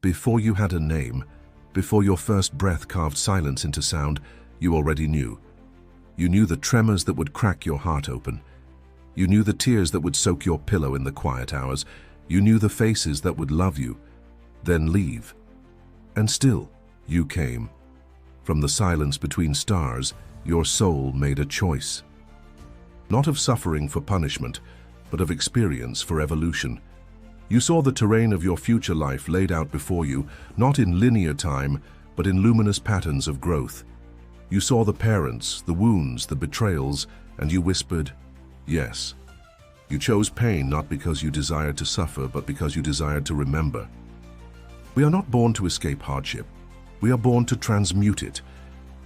Before you had a name, before your first breath carved silence into sound, you already knew. You knew the tremors that would crack your heart open. You knew the tears that would soak your pillow in the quiet hours. You knew the faces that would love you, then leave. And still, you came. From the silence between stars, your soul made a choice. Not of suffering for punishment, but of experience for evolution. You saw the terrain of your future life laid out before you, not in linear time, but in luminous patterns of growth. You saw the parents, the wounds, the betrayals, and you whispered, yes. You chose pain not because you desired to suffer, but because you desired to remember. We are not born to escape hardship. We are born to transmute it.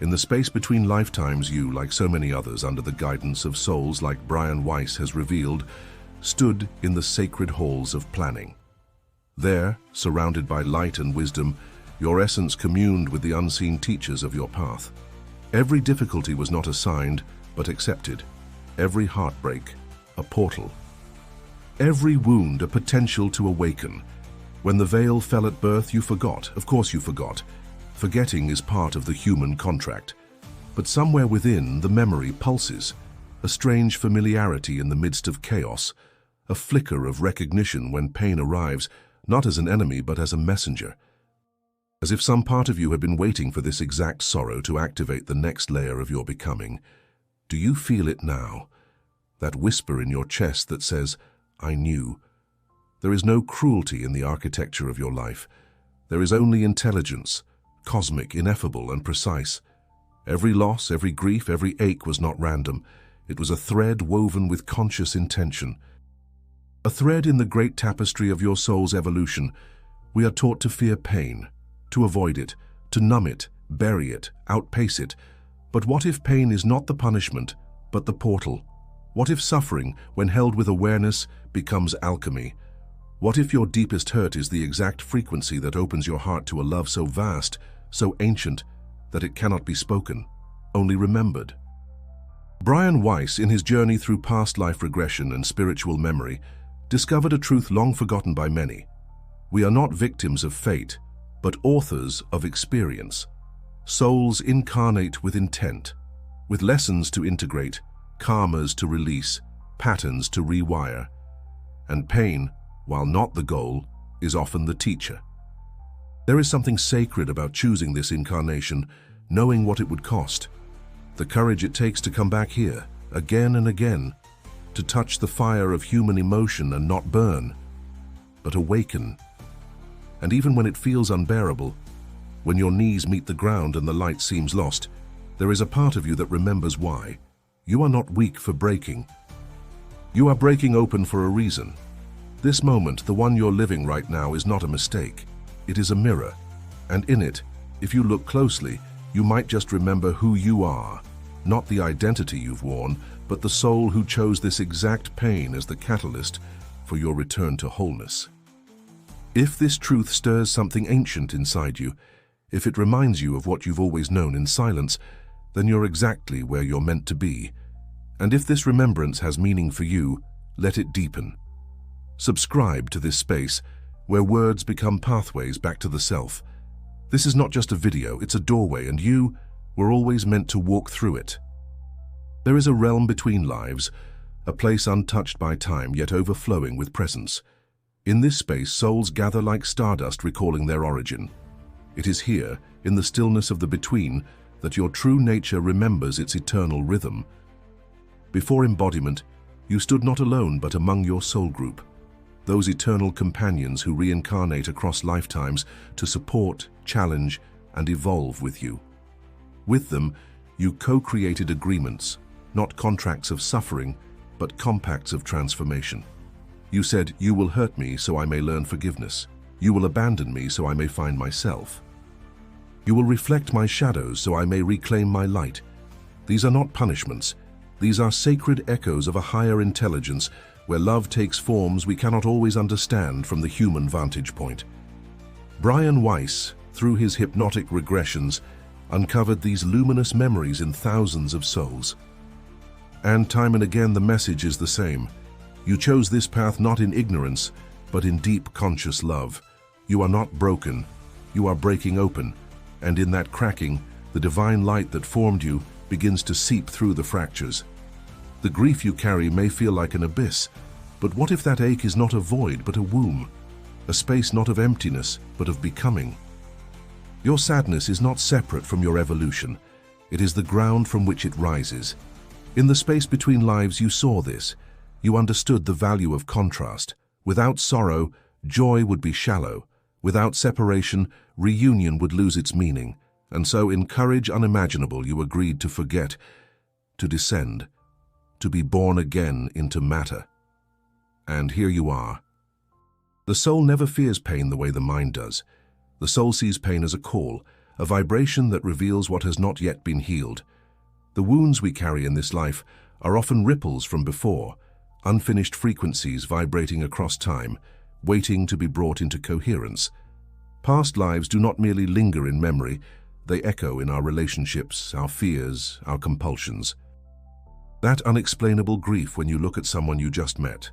In the space between lifetimes, you, like so many others under the guidance of souls like Weiss has revealed, stood in the sacred halls of planning. There, surrounded by light and wisdom, your essence communed with the unseen teachers of your path. Every difficulty was not assigned, but accepted. Every heartbreak, a portal. Every wound, a potential to awaken. When the veil fell at birth, you forgot. Of course you forgot. Forgetting is part of the human contract. But somewhere within, the memory pulses. A strange familiarity in the midst of chaos. A flicker of recognition when pain arrives, not as an enemy but as a messenger. As if some part of you had been waiting for this exact sorrow to activate the next layer of your becoming. Do you feel it now? That whisper in your chest that says, I knew. There is no cruelty in the architecture of your life. There is only intelligence, cosmic, ineffable, and precise. Every loss, every grief, every ache was not random. It was a thread woven with conscious intention. A thread in the great tapestry of your soul's evolution. We are taught to fear pain, to avoid it, to numb it, bury it, outpace it. But what if pain is not the punishment, but the portal? What if suffering, when held with awareness, becomes alchemy? What if your deepest hurt is the exact frequency that opens your heart to a love so vast, so ancient, that it cannot be spoken, only remembered? Weiss, in his journey through past life regression and spiritual memory, discovered a truth long forgotten by many. We are not victims of fate, but authors of experience. Souls incarnate with intent, with lessons to integrate, karmas to release, patterns to rewire. And pain, while not the goal, is often the teacher. There is something sacred about choosing this incarnation, knowing what it would cost. The courage it takes to come back here, again and again, to touch the fire of human emotion and not burn, but awaken. And even when it feels unbearable, when your knees meet the ground and the light seems lost, there is a part of you that remembers why. You are not weak for breaking. You are breaking open for a reason. This moment, the one you're living right now, is not a mistake. It is a mirror. And in it, if you look closely, you might just remember who you are. Not the identity you've worn, but the soul who chose this exact pain as the catalyst for your return to wholeness. If this truth stirs something ancient inside you, if it reminds you of what you've always known in silence, then you're exactly where you're meant to be. And if this remembrance has meaning for you, let it deepen. Subscribe to this space where words become pathways back to the self. This is not just a video, it's a doorway, and you were always meant to walk through it. There is a realm between lives, a place untouched by time yet overflowing with presence. In this space, souls gather like stardust recalling their origin. It is here, in the stillness of the between, that your true nature remembers its eternal rhythm. Before embodiment, you stood not alone but among your soul group, those eternal companions who reincarnate across lifetimes to support, challenge, and evolve with you. With them, you co-created agreements, not contracts of suffering, but compacts of transformation. You said, "You will hurt me so I may learn forgiveness. You will abandon me so I may find myself. You will reflect my shadows so I may reclaim my light." These are not punishments. These are sacred echoes of a higher intelligence where love takes forms we cannot always understand from the human vantage point. Weiss, through his hypnotic regressions, uncovered these luminous memories in thousands of souls. And time and again the message is the same. You chose this path not in ignorance, but in deep conscious love. You are not broken, you are breaking open, and in that cracking, the divine light that formed you begins to seep through the fractures. The grief you carry may feel like an abyss, but what if that ache is not a void but a womb, a space not of emptiness but of becoming? Your sadness is not separate from your evolution, it is the ground from which it rises. In the space between lives you saw this, you understood the value of contrast. Without sorrow, joy would be shallow. Without separation, reunion would lose its meaning. And so in courage unimaginable you agreed to forget, to descend, to be born again into matter. And here you are. The soul never fears pain the way the mind does. The soul sees pain as a call, a vibration that reveals what has not yet been healed. The wounds we carry in this life are often ripples from before, unfinished frequencies vibrating across time, waiting to be brought into coherence. Past lives do not merely linger in memory, they echo in our relationships, our fears, our compulsions. That unexplainable grief when you look at someone you just met,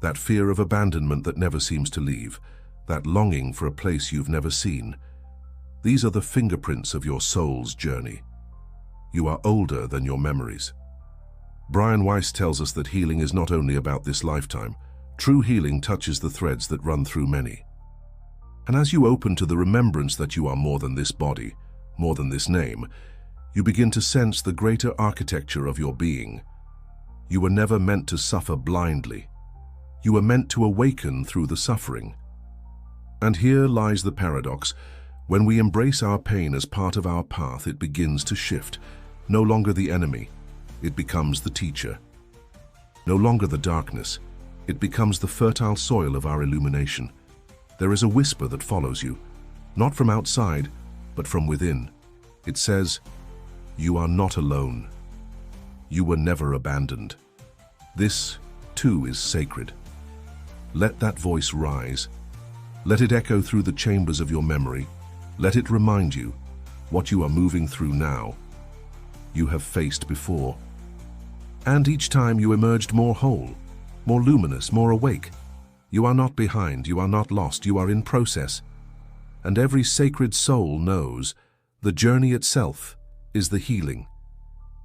that fear of abandonment that never seems to leave, that longing for a place you've never seen. These are the fingerprints of your soul's journey. You are older than your memories. Weiss tells us that healing is not only about this lifetime. True healing touches the threads that run through many. And as you open to the remembrance that you are more than this body, more than this name, you begin to sense the greater architecture of your being. You were never meant to suffer blindly. You were meant to awaken through the suffering. And here lies the paradox. When we embrace our pain as part of our path, it begins to shift. No longer the enemy, it becomes the teacher. No longer the darkness, it becomes the fertile soil of our illumination. There is a whisper that follows you, not from outside, but from within. It says, "You are not alone. You were never abandoned." This, too, is sacred. Let that voice rise. Let it echo through the chambers of your memory. Let it remind you what you are moving through now. You have faced before. And each time you emerged more whole, more luminous, more awake. You are not behind, you are not lost, you are in process. And every sacred soul knows the journey itself is the healing.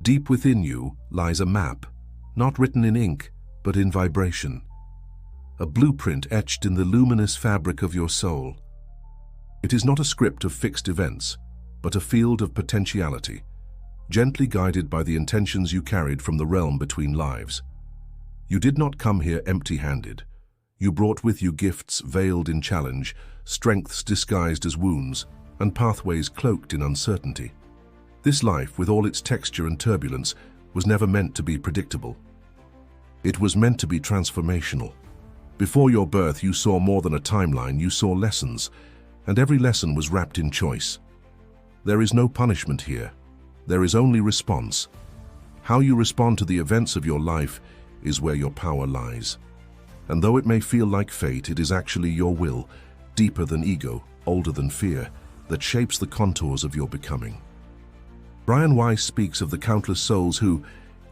Deep within you lies a map, not written in ink, but in vibration. A blueprint etched in the luminous fabric of your soul. It is not a script of fixed events, but a field of potentiality, gently guided by the intentions you carried from the realm between lives. You did not come here empty-handed. You brought with you gifts veiled in challenge, strengths disguised as wounds, and pathways cloaked in uncertainty. This life, with all its texture and turbulence, was never meant to be predictable. It was meant to be transformational. Before your birth, you saw more than a timeline, you saw lessons, and every lesson was wrapped in choice. There is no punishment here. There is only response. How you respond to the events of your life is where your power lies. And though it may feel like fate, it is actually your will, deeper than ego, older than fear, that shapes the contours of your becoming. Weiss speaks of the countless souls who,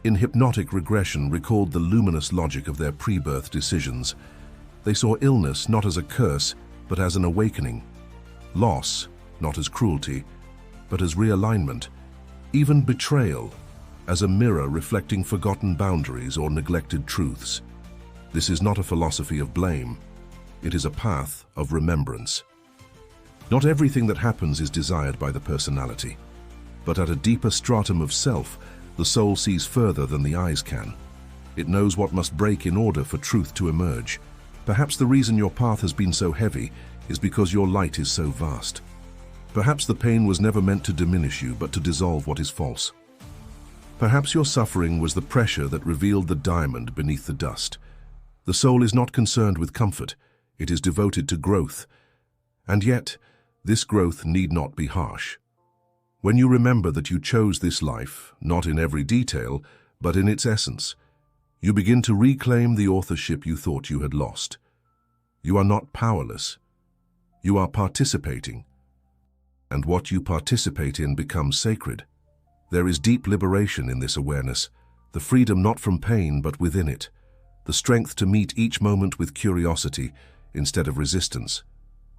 in hypnotic regression, recalled the luminous logic of their pre-birth decisions. They saw illness not as a curse, but as an awakening. Loss, not as cruelty, but as realignment. Even betrayal, as a mirror reflecting forgotten boundaries or neglected truths. This is not a philosophy of blame. It is a path of remembrance. Not everything that happens is desired by the personality, but at a deeper stratum of self, the soul sees further than the eyes can. It knows what must break in order for truth to emerge. Perhaps the reason your path has been so heavy is because your light is so vast. Perhaps the pain was never meant to diminish you, but to dissolve what is false. Perhaps your suffering was the pressure that revealed the diamond beneath the dust. The soul is not concerned with comfort, it is devoted to growth. And yet, this growth need not be harsh. When you remember that you chose this life, not in every detail, but in its essence, you begin to reclaim the authorship you thought you had lost. You are not powerless. You are participating. And what you participate in becomes sacred. There is deep liberation in this awareness, the freedom not from pain but within it, the strength to meet each moment with curiosity instead of resistance,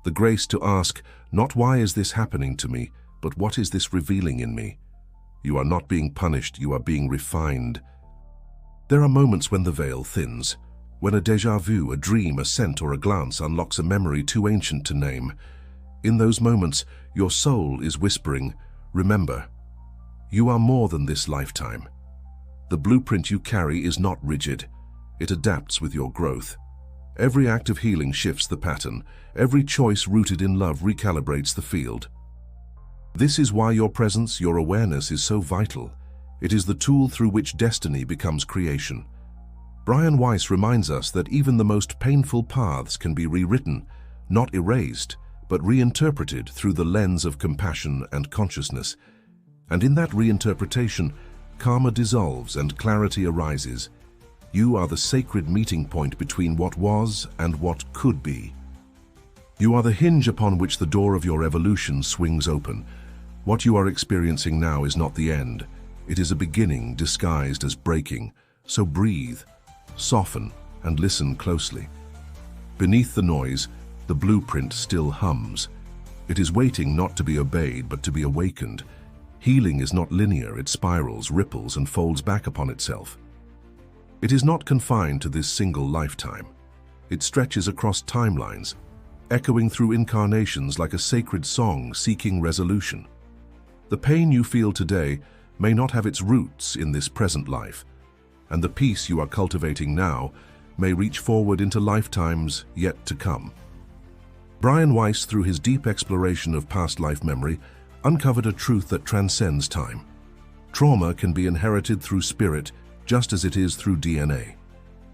The grace to ask, not why is this happening to me, but what is this revealing in me? You are not being punished, you are being refined. There are moments when the veil thins, when a déjà vu, a dream, a scent, or a glance unlocks a memory too ancient to name. In those moments, your soul is whispering, remember, you are more than this lifetime. The blueprint you carry is not rigid. It adapts with your growth. Every act of healing shifts the pattern. Every choice rooted in love recalibrates the field. This is why your presence, your awareness is so vital. It is the tool through which destiny becomes creation. Weiss reminds us that even the most painful paths can be rewritten, not erased, but reinterpreted through the lens of compassion and consciousness. And in that reinterpretation, karma dissolves and clarity arises. You are the sacred meeting point between what was and what could be. You are the hinge upon which the door of your evolution swings open. What you are experiencing now is not the end. It is a beginning disguised as breaking. So breathe, soften, and listen closely. Beneath the noise, the blueprint still hums. It is waiting not to be obeyed, but to be awakened. Healing is not linear, it spirals, ripples, and folds back upon itself. It is not confined to this single lifetime. It stretches across timelines, echoing through incarnations like a sacred song seeking resolution. The pain you feel today may not have its roots in this present life, and the peace you are cultivating now may reach forward into lifetimes yet to come. Weiss, through his deep exploration of past life memory, uncovered a truth that transcends time. Trauma can be inherited through spirit just as it is through DNA.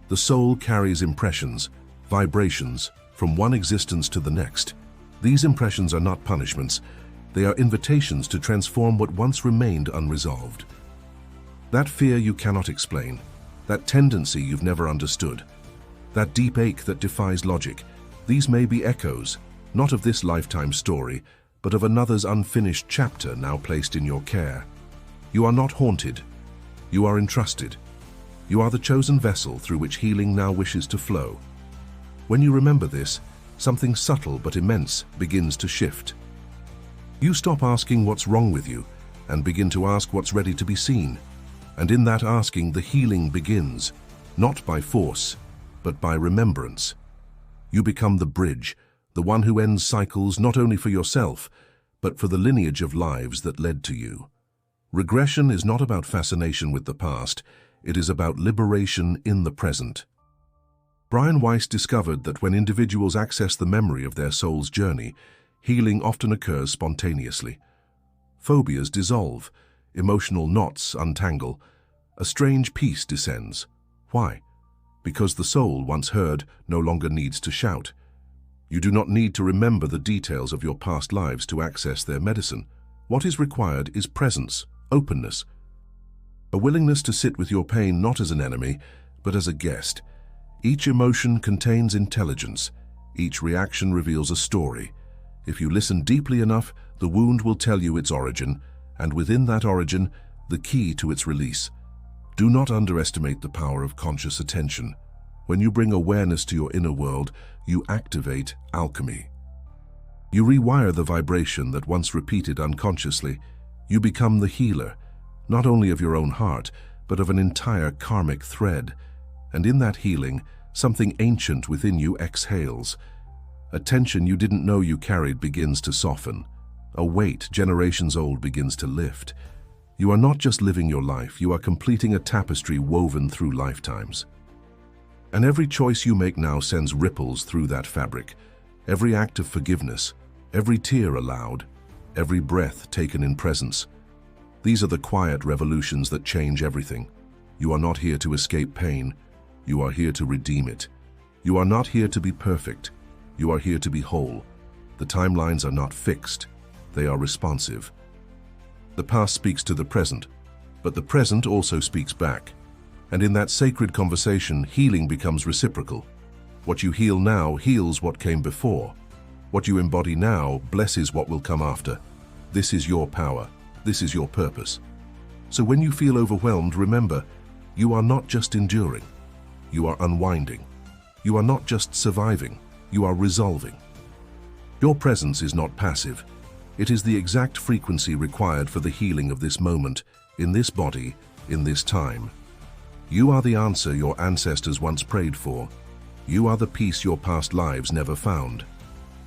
The soul carries impressions, vibrations, from one existence to the next. These impressions are not punishments, they are invitations to transform what once remained unresolved. That fear you cannot explain, that tendency you've never understood, that deep ache that defies logic, these may be echoes, not of this lifetime story, but of another's unfinished chapter now placed in your care. You are not haunted. You are entrusted. You are the chosen vessel through which healing now wishes to flow. When you remember this, something subtle but immense begins to shift. You stop asking what's wrong with you and begin to ask what's ready to be seen. And in that asking, the healing begins, not by force, but by remembrance. You become the bridge, the one who ends cycles not only for yourself, but for the lineage of lives that led to you. Regression is not about fascination with the past, it is about liberation in the present. Weiss discovered that when individuals access the memory of their soul's journey, healing often occurs spontaneously. Phobias dissolve, emotional knots untangle, a strange peace descends. Why? Because the soul, once heard, no longer needs to shout. You do not need to remember the details of your past lives to access their medicine. What is required is presence, openness, a willingness to sit with your pain not as an enemy, but as a guest. Each emotion contains intelligence. Each reaction reveals a story. If you listen deeply enough, the wound will tell you its origin, and within that origin, the key to its release. Do not underestimate the power of conscious attention. When you bring awareness to your inner world, you activate alchemy. You rewire the vibration that once repeated unconsciously. You become the healer, not only of your own heart, but of an entire karmic thread. And in that healing, something ancient within you exhales. A tension you didn't know you carried begins to soften. A weight generations old begins to lift. You are not just living your life, you are completing a tapestry woven through lifetimes. And every choice you make now sends ripples through that fabric. Every act of forgiveness, every tear allowed, every breath taken in presence. These are the quiet revolutions that change everything. You are not here to escape pain. You are here to redeem it. You are not here to be perfect. You are here to be whole. The timelines are not fixed. They are responsive. The past speaks to the present, but the present also speaks back. And in that sacred conversation, healing becomes reciprocal. What you heal now heals what came before. What you embody now blesses what will come after. This is your power. This is your purpose. So when you feel overwhelmed, remember, you are not just enduring. You are unwinding. You are not just surviving. You are resolving. Your presence is not passive. It is the exact frequency required for the healing of this moment, in this body, in this time. You are the answer your ancestors once prayed for. You are the peace your past lives never found.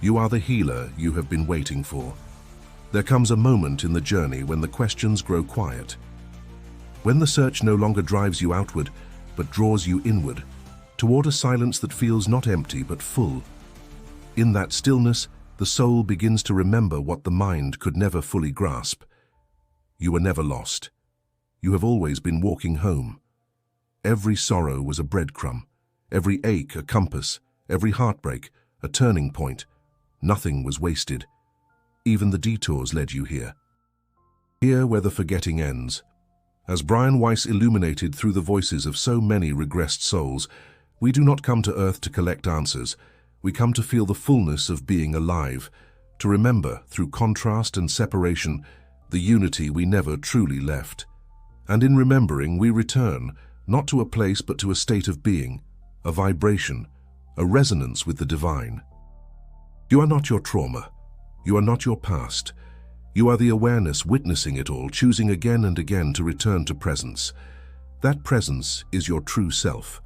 You are the healer you have been waiting for. There comes a moment in the journey when the questions grow quiet. When the search no longer drives you outward, but draws you inward, toward a silence that feels not empty but full. In that stillness, the soul begins to remember what the mind could never fully grasp. You were never lost. You have always been walking home. Every sorrow was a breadcrumb, every ache a compass, every heartbreak a turning point. Nothing was wasted. Even the detours led you here. Here where the forgetting ends. As Weiss illuminated through the voices of so many regressed souls, we do not come to earth to collect answers. We come to feel the fullness of being alive, to remember, through contrast and separation, the unity we never truly left. And in remembering, we return, not to a place but to a state of being, a vibration, a resonance with the divine. You are not your trauma. You are not your past. You are the awareness witnessing it all, choosing again and again to return to presence. That presence is your true self,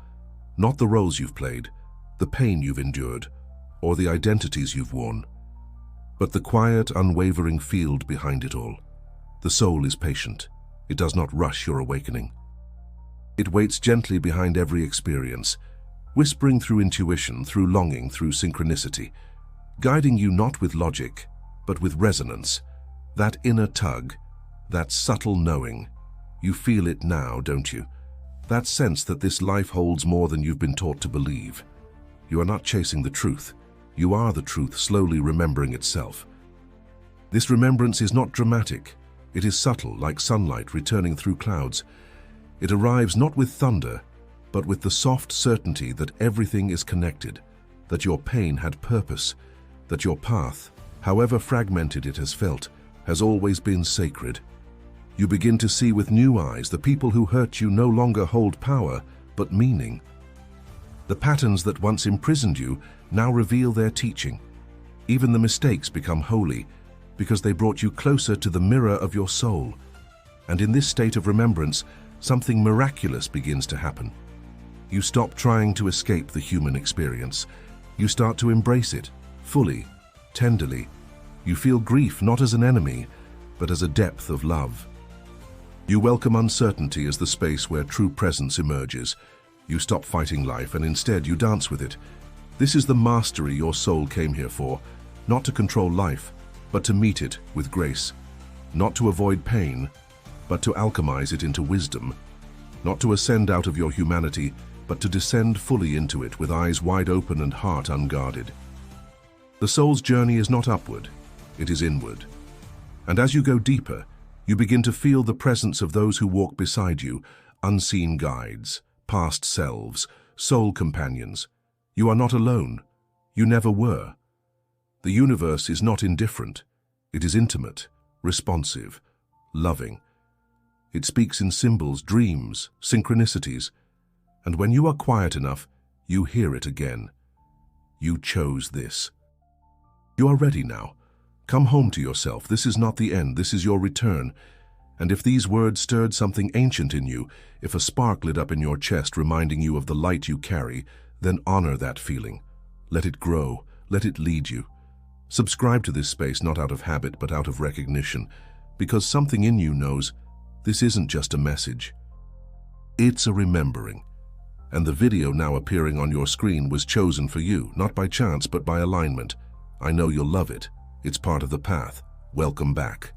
not the roles you've played, the pain you've endured, or the identities you've worn, but the quiet, unwavering field behind it all. The soul is patient. It does not rush your awakening. It waits gently behind every experience, whispering through intuition, through longing, through synchronicity, guiding you not with logic, but with resonance. That inner tug, that subtle knowing. You feel it now, don't you? That sense that this life holds more than you've been taught to believe. You are not chasing the truth. You are the truth slowly remembering itself. This remembrance is not dramatic. It is subtle, like sunlight returning through clouds. It arrives not with thunder, but with the soft certainty that everything is connected, that your pain had purpose, that your path, however fragmented it has felt, has always been sacred. You begin to see with new eyes the people who hurt you no longer hold power, but meaning. The patterns that once imprisoned you now reveal their teaching. Even the mistakes become holy, because they brought you closer to the mirror of your soul. And in this state of remembrance, something miraculous begins to happen. You stop trying to escape the human experience. You start to embrace it, fully, tenderly. You feel grief not as an enemy, but as a depth of love. You welcome uncertainty as the space where true presence emerges. You stop fighting life and instead you dance with it. This is the mastery your soul came here for, not to control life, but to meet it with grace. Not to avoid pain, but to alchemize it into wisdom. Not to ascend out of your humanity, but to descend fully into it with eyes wide open and heart unguarded. The soul's journey is not upward, it is inward. And as you go deeper, you begin to feel the presence of those who walk beside you, unseen guides, past selves, soul companions. You are not alone. You never were. The universe is not indifferent. It is intimate, responsive, loving. It speaks in symbols, dreams, synchronicities. And when you are quiet enough, you hear it again. You chose this. You are ready now. Come home to yourself. This is not the end. This is your return. And if these words stirred something ancient in you, if a spark lit up in your chest reminding you of the light you carry, then honor that feeling. Let it grow. Let it lead you. Subscribe to this space not out of habit but out of recognition, because something in you knows this isn't just a message. It's a remembering. And the video now appearing on your screen was chosen for you, not by chance but by alignment. I know you'll love it. It's part of the path. Welcome back.